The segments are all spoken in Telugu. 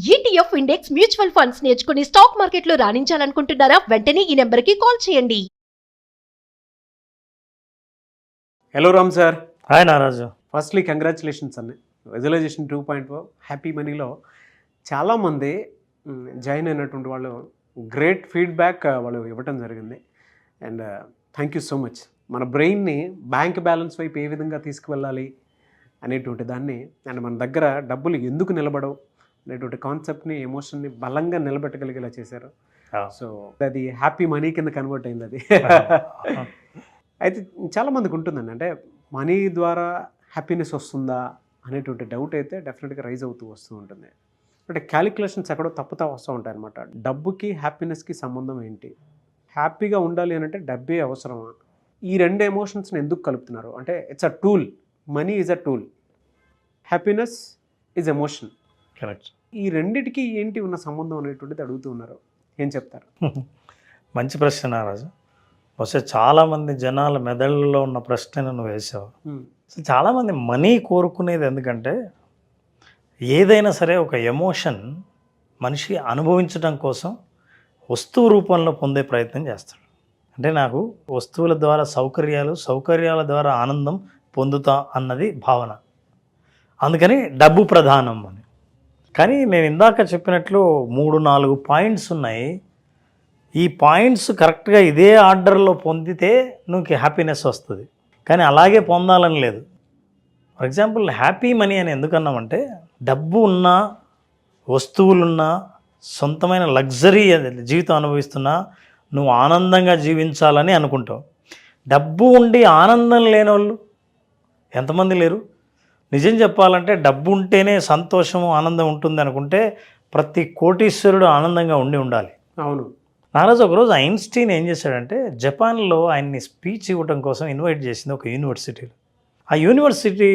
ETF ఇండెక్స్ మ్యూచువల్ ఫండ్స్ నేర్చుకుని స్టాక్ మార్కెట్లో రాణించాలనుకుంటున్నారా? వెంటనే ఈ నెంబర్కి కాల్ చేయండి. Hello Ram sir. Hi Naraju. Firstly congratulations అన్న విజువలైజేషన్ 2.0 హ్యాపీ మనీలో చాలామంది జాయిన్ అయినటువంటి వాళ్ళు గ్రేట్ ఫీడ్బ్యాక్ వాళ్ళు ఇవ్వటం జరిగింది. And thank you so much. మన బ్రెయిన్ని బ్యాంక్ బ్యాలెన్స్ వైపు ఏ విధంగా తీసుకువెళ్ళాలి అనేటువంటి దాన్ని, అండ్ మన దగ్గర డబ్బులు ఎందుకు నిలబడవు అనేటువంటి కాన్సెప్ట్ని, ఎమోషన్ని బలంగా నిలబెట్టగలిగేలా చేశారు. సో అది హ్యాపీ మనీ కింద కన్వర్ట్ అయింది అది. అయితే చాలామందికి ఉంటుందండి, అంటే మనీ ద్వారా హ్యాపీనెస్ వస్తుందా అనేటువంటి డౌట్ అయితే డెఫినెట్గా రైజ్ అవుతూ వస్తూ ఉంటుంది. అంటే క్యాలిక్యులేషన్స్ ఎక్కడో తప్పుతా వస్తూ ఉంటాయి అనమాట. డబ్బుకి హ్యాపీనెస్కి సంబంధం ఏంటి? హ్యాపీగా ఉండాలి అని అంటే డబ్బే అవసరమా? ఈ రెండు ఎమోషన్స్ని ఎందుకు కలుపుతున్నారు? అంటే it's a tool. Money is a tool, happiness is emotion. Correct. ఈ రెండిటికి ఏంటి ఉన్న సంబంధం అనేటువంటిది అడుగుతూ ఉన్నారు. ఏం చెప్తారు? మంచి ప్రశ్న నారాజు. బహుశా చాలామంది జనాల మెదళ్ళలో ఉన్న ప్రశ్నను నువ్వు వేసావు. సో చాలామంది మనీ కోరుకునేది ఎందుకంటే ఏదైనా సరే ఒక ఎమోషన్ మనిషి అనుభవించడం కోసం వస్తువు రూపంలో పొందే ప్రయత్నం చేస్తాడు. అంటే నాకు వస్తువుల ద్వారా సౌకర్యాల ద్వారా ఆనందం పొందుతా అన్నది భావన. అందుకని డబ్బు ప్రధానం అని. కానీ నేను ఇందాక చెప్పినట్లు 3-4 పాయింట్స్ ఉన్నాయి. ఈ పాయింట్స్ కరెక్ట్గా ఇదే ఆర్డర్లో పొందితే నువ్వు హ్యాపీనెస్ వస్తుంది. కానీ అలాగే పొందాలని లేదు. ఫర్ ఎగ్జాంపుల్ హ్యాపీ మనీ అని ఎందుకన్నామంటే, డబ్బు ఉన్నా, వస్తువులున్నా, సొంతమైన లగ్జరీ జీవితం అనుభవిస్తున్నా నువ్వు ఆనందంగా జీవించాలని అనుకుంటావు. డబ్బు ఉండి ఆనందం లేని వాళ్ళు ఎంతమంది లేరు? నిజం చెప్పాలంటే డబ్బు ఉంటేనే సంతోషము ఆనందం ఉంటుంది అనుకుంటే ప్రతి కోటీశ్వరుడు ఆనందంగా ఉండాలి. అవును. నారాజు ఒకరోజు ఐన్స్టీన్ ఏం చేశాడంటే, జపాన్లో ఆయన్ని స్పీచ్ ఇవ్వడం కోసం ఇన్వైట్ చేసింది ఒక యూనివర్సిటీలో. ఆ యూనివర్సిటీ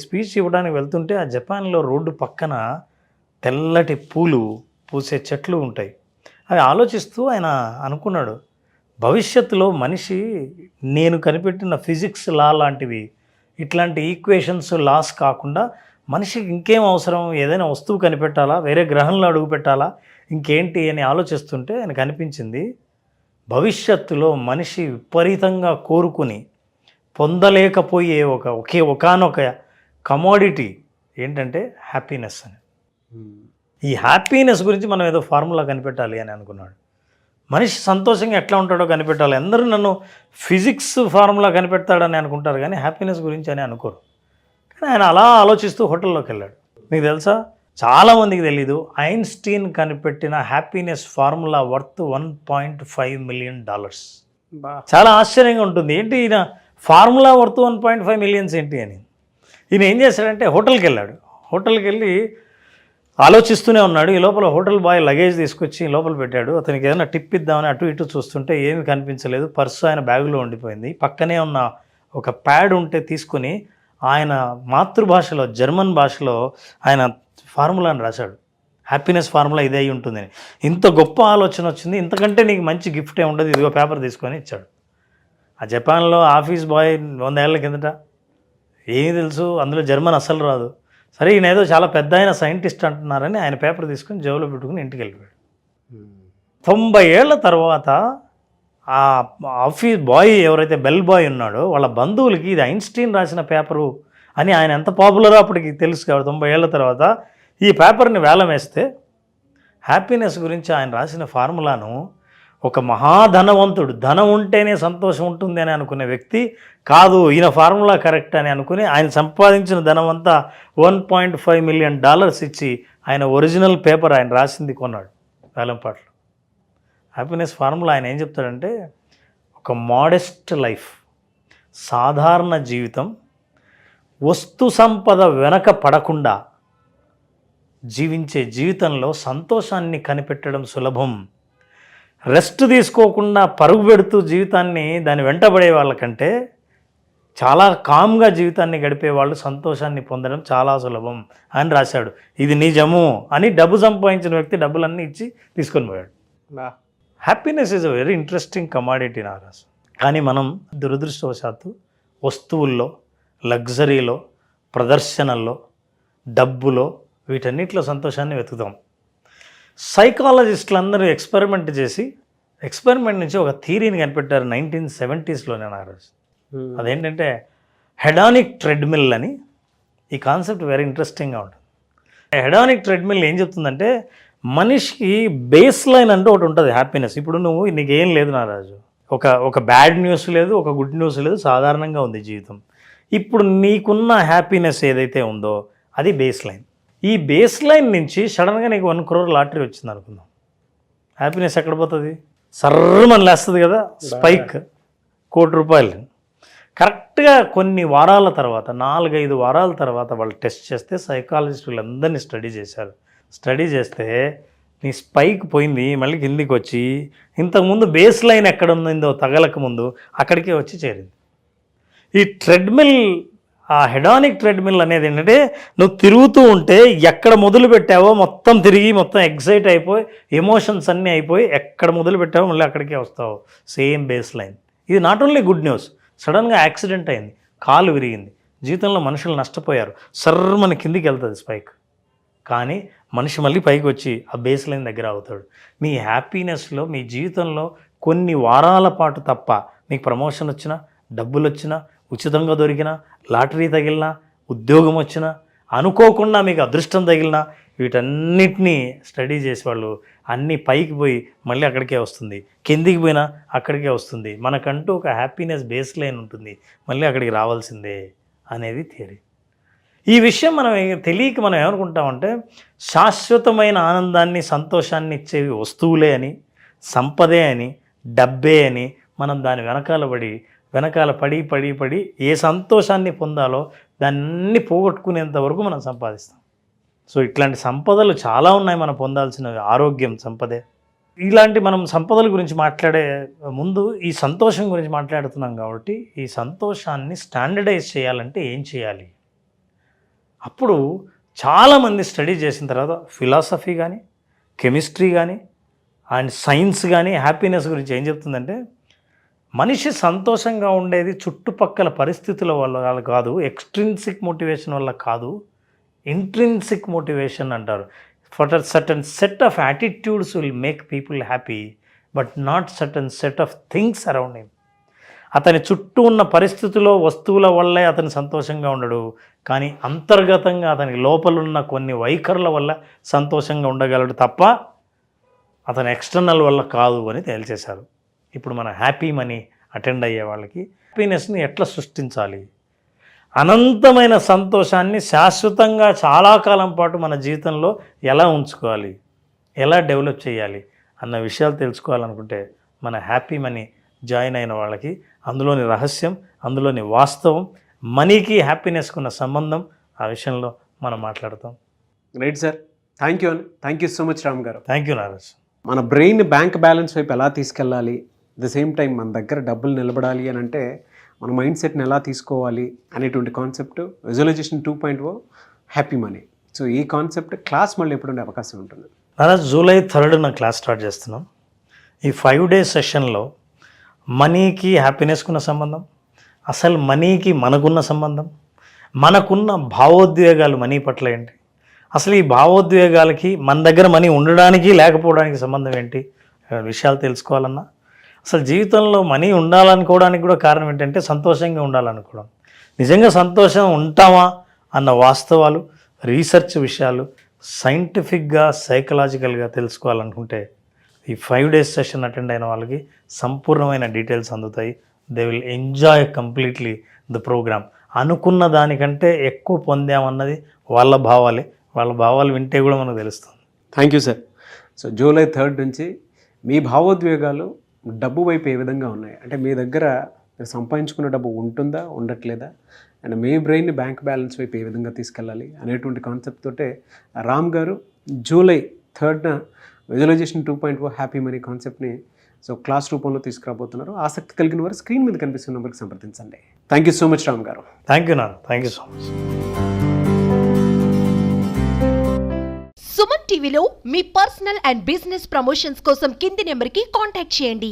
స్పీచ్ ఇవ్వడానికి వెళ్తుంటే ఆ జపాన్లో రోడ్డు పక్కన తెల్లటి పూలు పూసే చెట్లు ఉంటాయి. అవి ఆలోచిస్తూ ఆయన అనుకున్నాడు, భవిష్యత్తులో మనిషి నేను కనిపెట్టిన ఫిజిక్స్ లా లాంటివి, ఇట్లాంటి ఈక్వేషన్స్ లాస్ కాకుండా మనిషికి ఇంకేం అవసరం, ఏదైనా వస్తువు కనిపెట్టాలా, వేరే గ్రహంలో అడుగు పెట్టాలా, ఇంకేంటి అని ఆలోచిస్తుంటే ఆయనకు అనిపించింది, భవిష్యత్తులో మనిషి విపరీతంగా కోరుకుని పొందలేకపోయే ఒకానొక కమోడిటీ ఏంటంటే హ్యాపీనెస్ అని. ఈ హ్యాపీనెస్ గురించి మనం ఏదో ఫార్ములా కనిపెట్టాలి అని అనుకున్నాడు. మనిషి సంతోషంగా ఎట్లా ఉంటాడో కనిపెట్టాలి. అందరూ నన్ను ఫిజిక్స్ ఫార్ములా కనిపెడతాడని అనుకుంటారు, కానీ హ్యాపీనెస్ గురించి అని అనుకోరు. కానీ ఆయన అలా ఆలోచిస్తూ హోటల్లోకి వెళ్ళాడు. మీకు తెలుసా, చాలామందికి తెలీదు, ఐన్స్టీన్ కనిపెట్టిన హ్యాపీనెస్ ఫార్ములా వర్త్ $1.5 మిలియన్. చాలా ఆశ్చర్యంగా ఉంటుంది, ఏంటి ఈయన ఫార్ములా వర్త్ 1.5 మిలియన్స్ ఏంటి అని. ఈయన ఏం చేశాడంటే హోటల్కి వెళ్ళాడు. హోటల్కి వెళ్ళి ఆలోచిస్తూనే ఉన్నాడు. ఈ లోపల హోటల్ బాయ్ లగేజ్ తీసుకొచ్చి లోపల పెట్టాడు. అతనికి ఏదైనా టిప్ ఇద్దామని అటు ఇటు చూస్తుంటే ఏమీ కనిపించలేదు. పర్సు ఆయన బ్యాగులో ఉండిపోయింది. పక్కనే ఉన్న ఒక ప్యాడ్ ఉంటే తీసుకుని ఆయన మాతృభాషలో, జర్మన్ భాషలో ఆయన ఫార్ములాని రాశాడు. హ్యాపీనెస్ ఫార్ములా ఇదే అయి ఉంటుందని. ఇంత గొప్ప ఆలోచన వచ్చింది, ఇంతకంటే నీకు మంచి గిఫ్ట్ ఉండదు, ఇదిగో పేపర్ తీసుకొని ఇచ్చాడు. ఆ జపాన్లో ఆఫీస్ బాయ్ 100 ఏళ్ల కిందట ఏమీ తెలుసు, అందులో జర్మన్ అస్సలు రాదు. సరే ఈయన ఏదో చాలా పెద్ద ఆయన సైంటిస్ట్ అంటున్నారని ఆయన పేపర్ తీసుకుని జేబులో పెట్టుకుని ఇంటికి వెళ్ళిపోయాడు. 90 ఏళ్ల తర్వాత ఆ ఆఫీస్ బాయ్ ఎవరైతే బెల్ బాయ్ ఉన్నాడో వాళ్ళ బంధువులకి ఇది ఐన్స్టీన్ రాసిన పేపరు అని, ఆయన ఎంత పాపులరో అప్పటికి తెలుసు కాబట్టి 90 ఏళ్ల తర్వాత ఈ పేపర్ని వేలం వేస్తే హ్యాపీనెస్ గురించి ఆయన రాసిన ఫార్ములాను ఒక మహాధనవంతుడు, ధనం ఉంటేనే సంతోషం ఉంటుంది అని అనుకునే వ్యక్తి, కాదు ఈయన ఫార్ములా కరెక్ట్ అని అనుకుని ఆయన సంపాదించిన ధనం అంతా $1.5 మిలియన్ ఇచ్చి ఆయన ఒరిజినల్ పేపర్ ఆయన రాసింది కొన్నాడు వేలంపాట్లో. హ్యాపీనెస్ ఫార్ములా ఆయన ఏం చెప్తాడంటే, ఒక మోడెస్ట్ లైఫ్, సాధారణ జీవితం, వస్తు సంపద వెనక పడకుండా జీవించే జీవితంలో సంతోషాన్ని కనిపెట్టడం సులభం. రెస్ట్ తీసుకోకుండా పరుగు పెడుతూ జీవితాన్ని దాని వెంటబడే వాళ్ళకంటే చాలా కామ్గా జీవితాన్ని గడిపే వాళ్ళు సంతోషాన్ని పొందడం చాలా సులభం అని రాశాడు. ఇది నిజము అని డబ్బు సంపాదించిన వ్యక్తి డబ్బులన్నీ ఇచ్చి తీసుకొని పోయాడు. Happiness is a very interesting commodity Naraju. కానీ మనం దురదృష్టవశాత్తు వస్తువుల్లో, లగ్జరీలో, ప్రదర్శనల్లో, డబ్బులో, వీటన్నిటిలో సంతోషాన్ని వెతుకుతాం. సైకాలజిస్టులు అందరూ ఎక్స్పెరిమెంట్ చేసి ఎక్స్పెరిమెంట్ నుంచి ఒక థియరీని కనిపెట్టారు 1970s నారాజ్. అదేంటంటే హెడానిక్ ట్రెడ్మిల్ అని. ఈ కాన్సెప్ట్ వెరీ ఇంట్రెస్టింగ్గా ఉంటుంది. హెడానిక్ ట్రెడ్మిల్ ఏం చెప్తుందంటే మనిషికి బేస్ లైన్ అంటూ ఒకటి ఉంటుంది హ్యాపీనెస్. ఇప్పుడు నీకేం లేదు నారాజు, ఒక బ్యాడ్ న్యూస్ లేదు, ఒక గుడ్ న్యూస్ లేదు, సాధారణంగా ఉంది జీవితం. ఇప్పుడు నీకున్న హ్యాపీనెస్ ఏదైతే ఉందో అది బేస్ లైన్. ఈ బేస్ లైన్ నుంచి సడన్గా నీకు 1 crore లాటరీ వచ్చింది అనుకుందాం. హ్యాపీనెస్ ఎక్కడ పోతుంది? సర్రమని లేస్తుంది కదా, స్పైక్. 1 కోటి రూపాయలు. కరెక్ట్గా కొన్ని వారాల తర్వాత 4-5 వారాల తర్వాత వాళ్ళు టెస్ట్ చేస్తే సైకాలజిస్టులు అందరినీ స్టడీ చేస్తే నీ స్పైక్ పోయింది, మళ్ళీ కిందికి వచ్చి ఇంతకుముందు బేస్ లైన్ ఎక్కడ ఉందో తగలక ముందు అక్కడికే వచ్చి చేరింది. ఈ ట్రెడ్మిల్, ఆ హెడానిక్ ట్రెడ్మిల్ అనేది ఏంటంటే నువ్వు తిరుగుతూ ఉంటే ఎక్కడ మొదలు పెట్టావో మొత్తం తిరిగి మొత్తం ఎక్సైట్ అయిపోయి ఎమోషన్స్ అన్నీ అయిపోయి ఎక్కడ మొదలు పెట్టావో మళ్ళీ అక్కడికే వస్తావు, సేమ్ బేస్ లైన్. ఇది నాట్ ఓన్లీ గుడ్ న్యూస్. సడన్గా యాక్సిడెంట్ అయింది, కాలు విరిగింది, జీవితంలో మనుషులు నష్టపోయారు, సర్రమని కిందికి వెళ్తుంది స్పైక్. కానీ మనిషి మళ్ళీ పైకి వచ్చి ఆ బేస్ లైన్ దగ్గర అవుతాడు. మీ హ్యాపీనెస్లో, మీ జీవితంలో కొన్ని వారాల పాటు తప్ప మీకు ప్రమోషన్ వచ్చినా, డబ్బులు వచ్చినా, ఉచితంగా దొరికినా, లాటరీ తగిలినా, ఉద్యోగం వచ్చినా, అనుకోకుండా మీకు అదృష్టం తగిలినా, వీటన్నిటినీ స్టడీ చేసి వాళ్ళు అన్నీ పైకి పోయి మళ్ళీ అక్కడికే వస్తుంది, కిందికి పోయినా అక్కడికే వస్తుంది. మనకంటూ ఒక హ్యాపీనెస్ బేస్ లైన్ ఉంటుంది, మళ్ళీ అక్కడికి రావాల్సిందే అనేది థియరీ. ఈ విషయం మనం తెలియక మనం ఏమనుకుంటామంటే శాశ్వతమైన ఆనందాన్ని, సంతోషాన్ని ఇచ్చేవి వస్తువులే అని, సంపదే అని, డబ్బే అని మనం దాని వెనకాల పడి ఏ సంతోషాన్ని పొందాలో దాన్ని పోగొట్టుకునేంత వరకు మనం సంపాదిస్తాం. సో ఇట్లాంటి సంపదలు చాలా ఉన్నాయి మనం పొందాల్సినవి. ఆరోగ్యం సంపదే. ఇలాంటి మనం సంపదల గురించి మాట్లాడే ముందు ఈ సంతోషం గురించి మాట్లాడుతున్నాం కాబట్టి ఈ సంతోషాన్ని స్టాండర్డైజ్ చేయాలంటే ఏం చేయాలి? అప్పుడు చాలామంది స్టడీ చేసిన తర్వాత ఫిలాసఫీ కానీ, కెమిస్ట్రీ కానీ అండ్ సైన్స్ కానీ హ్యాపీనెస్ గురించి ఏం చెప్తుందంటే మనిషి సంతోషంగా ఉండేది చుట్టుపక్కల పరిస్థితుల వల్ల కాదు, ఎక్స్ట్రిన్సిక్ మోటివేషన్ వల్ల కాదు, ఇంట్రిన్సిక్ మోటివేషన్ అంటారు. For certain set of attitudes will make people happy but not certain set of things around him. అతని చుట్టూ ఉన్న పరిస్థితుల్లో, వస్తువుల వల్లే అతను సంతోషంగా ఉండడు, కానీ అంతర్గతంగా అతని లోపలున్న కొన్ని వైఖరుల వల్ల సంతోషంగా ఉండగలడు తప్ప అతని ఎక్స్టర్నల్ వల్ల కాదు అని తేల్చేశారు. ఇప్పుడు మన హ్యాపీ మనీ అటెండ్ అయ్యే వాళ్ళకి హ్యాపీనెస్ని ఎట్లా సృష్టించాలి, అనంతమైన సంతోషాన్ని శాశ్వతంగా చాలా కాలం పాటు మన జీవితంలో ఎలా ఉంచుకోవాలి, ఎలా డెవలప్ చేయాలి అన్న విషయాలు తెలుసుకోవాలనుకుంటే మన హ్యాపీ మనీ జాయిన్ అయిన వాళ్ళకి అందులోని రహస్యం, అందులోని వాస్తవం, మనీకి హ్యాపీనెస్కి ఉన్న సంబంధం, ఆ విషయంలో మనం మాట్లాడతాం. Right sir, thank you so much Ram గారు. Thank you Naraj. మన బ్రెయిన్ బ్యాంక్ బ్యాలెన్స్ వైపు ఎలా తీసుకెళ్ళాలి, ద సేమ్ టైం మన దగ్గర డబ్బులు నిలబడాలి అని అంటే మన మైండ్ సెట్ని ఎలా తీసుకోవాలి అనేటువంటి concept visualization 2.0 happy money. So ఈ కాన్సెప్ట్ క్లాస్ మళ్ళీ ఎప్పుడు ఉండే అవకాశం ఉంటుంది? నారాజ్, July 3rd క్లాస్ స్టార్ట్ చేస్తున్నాం. ఈ 5 days సెషన్లో మనీకి హ్యాపీనెస్కున్న సంబంధం, అసలు మనీకి మనకున్న సంబంధం, మనకున్న భావోద్వేగాలు మనీ పట్ల ఏంటి, అసలు ఈ భావోద్వేగాలకి మన దగ్గర మనీ ఉండడానికి లేకపోవడానికి సంబంధం ఏంటి విషయాలు తెలుసుకోవాలన్నా, అసలు జీవితంలో మనీ ఉండాలనుకోవడానికి కూడా కారణం ఏంటంటే సంతోషంగా ఉండాలనుకోవడం. నిజంగా సంతోషం ఉంటామా అన్న వాస్తవాలు, రీసెర్చ్ విషయాలు సైంటిఫిక్గా, సైకలాజికల్గా తెలుసుకోవాలనుకుంటే ఈ 5 days సెషన్ అటెండ్ అయిన వాళ్ళకి సంపూర్ణమైన డీటెయిల్స్ అందుతాయి. They will enjoy completely the programme. అనుకున్న దానికంటే ఎక్కువ పొందామన్నది వాళ్ళ భావాలే. వాళ్ళ భావాలు వింటే కూడా మనకు తెలుస్తుంది. Thank you sir. So July 3rd నుంచి మీ భావోద్వేగాలు డబ్బు వైపు ఏ విధంగా ఉన్నాయి, అంటే మీ దగ్గర సంపాదించుకున్న డబ్బు ఉంటుందా, ఉండట్లేదా, అండ్ మీ బ్రెయిన్ బ్యాంక్ బ్యాలెన్స్ వైపు ఏ విధంగా తీసుకెళ్ళాలి అనేటువంటి కాన్సెప్ట్ తోటే Ram garu July 3rd visualization 2.0 happy money కాన్సెప్ట్ని సో క్లాస్ రూపంలో తీసుకురాబోతున్నారు. ఆసక్తి కలిగిన వారు స్క్రీన్ మీద కనిపిస్తున్న నెంబర్కి సంప్రదించండి. Thank you so much Ram గారు. థ్యాంక్ యూ నాన్న, thank you so much. Suman టీవీలో మీ పర్సనల్ అండ్ బిజినెస్ ప్రమోషన్స్ కోసం కింది నెంబర్కి కాంటాక్ట్ చేయండి.